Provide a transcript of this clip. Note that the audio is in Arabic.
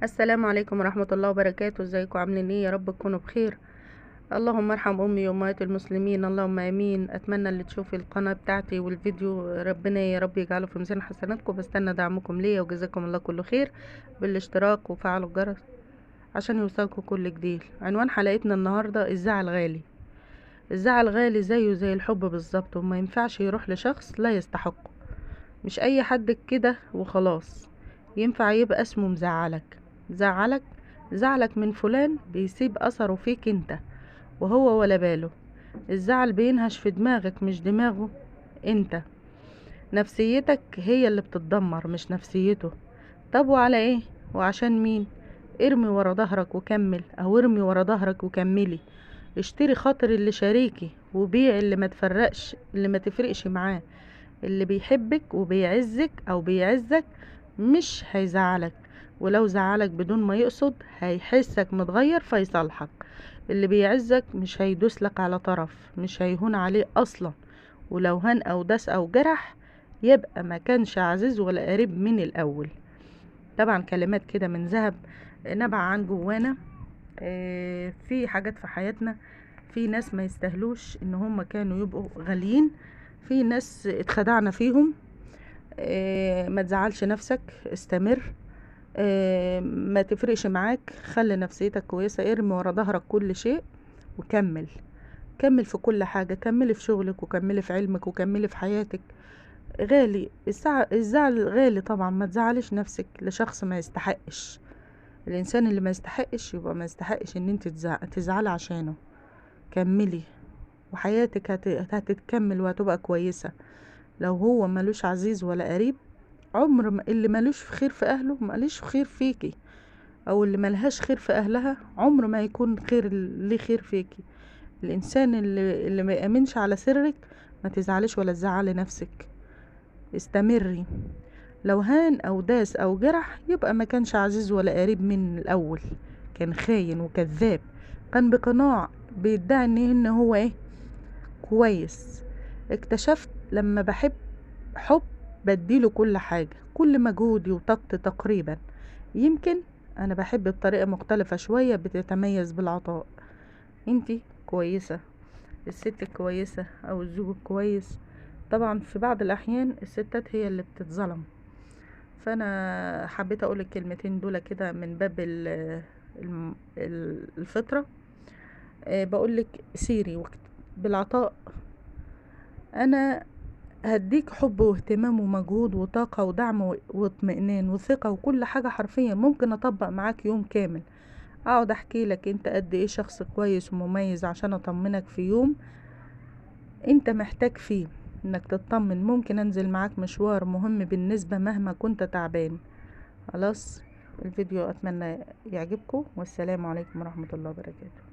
السلام عليكم ورحمة الله وبركاته. ازيكم عاملين ايه؟ يا رب تكونوا بخير. اللهم ارحم امي وامهات المسلمين، اللهم امين. اتمنى اللي تشوفي القناة بتاعتي والفيديو ربنا يا رب يجعله في ميزان حسناتكم. بستنى دعمكم ليا وجزاكم الله كل خير بالاشتراك وفعلوا الجرس عشان يوصلكم كل جديد. عنوان حلقتنا النهاردة الزعل غالي. الزعل غالي زيه زي الحب بالظبط، وما ينفعش يروح لشخص لا يستحقه. مش اي حد كده وخلاص ينفع يبقى اسمه مزعلك. زعلك زعلك من فلان بيسيب اثره فيك انت وهو ولا باله. الزعل بينهش في دماغك مش دماغه انت. نفسيتك هي اللي بتتدمر مش نفسيته. طب وعلى ايه وعشان مين؟ ارمي ورا ظهرك وكمل، او ارمي ورا ظهرك وكملي. اشتري خاطر اللي شريكي وبيع اللي ما تفرقش، اللي ما تفرقش معاه. اللي بيحبك وبيعزك او بيعزك مش هيزعلك، ولو زعلك بدون ما يقصد هيحسك متغير فيصالحك. اللي بيعزك مش هيدوسلك على طرف، مش هيهون عليه اصلا. ولو هان او داس او جرح يبقى ما كانش عزيز ولا قريب من الاول. طبعا كلمات كده من ذهب نبع عن جوانا. في حاجات في حياتنا، في ناس ما يستاهلوش ان هم كانوا يبقوا غاليين، في ناس اتخدعنا فيهم. ما تزعلش نفسك، استمر. ما تفرقش معاك، خلي نفسيتك كويسة، ارمي ورا ظهرك كل شيء وكمل. كمل في كل حاجة، كملي في شغلك وكملي في علمك وكملي في حياتك. غالي الزعل غالي طبعا. ما تزعلش نفسك لشخص ما يستحقش. الانسان اللي ما يستحقش يبقى ما يستحقش ان انت تزعلي عشانه. كملي وحياتك هتتكمل وهتبقى كويسة. لو هو ملوش عزيز ولا قريب، عمر ما اللي ملوش في خير في اهله ملوش خير فيكي، او اللي ملهاش خير في اهلها عمر ما يكون خير ليه خير فيكي. الانسان اللي ما يامنش على سرك ما تزعلش ولا تزعلي نفسك. استمري. لو هان او داس او جرح يبقى ما كانش عزيز ولا قريب من الاول، كان خاين وكذاب. كان بقناع بيدعي ان هو ايه كويس. اكتشفت لما بحب حب بديله كل حاجة، كل مجهودي وطاقتي تقريبا. يمكن انا بحب بطريقة مختلفة شوية بتتميز بالعطاء. انتي كويسة، الست الكويسة او الزوج الكويس. طبعا في بعض الاحيان الستات هي اللي بتتظلم. فانا حبيت اقول الكلمتين دول كده من باب الفطرة. بقولك سيري بالعطاء. انا هديك حب واهتمام ومجهود وطاقة ودعم واطمئنان وثقة وكل حاجة، حرفيا ممكن اطبق معاك يوم كامل. اقعد احكي لك انت قد ايه شخص كويس ومميز عشان اطمنك في يوم انت محتاج فيه انك تطمن. ممكن انزل معاك مشوار مهم بالنسبة مهما كنت تعبان. خلاص، الفيديو اتمنى يعجبكم، والسلام عليكم ورحمة الله وبركاته.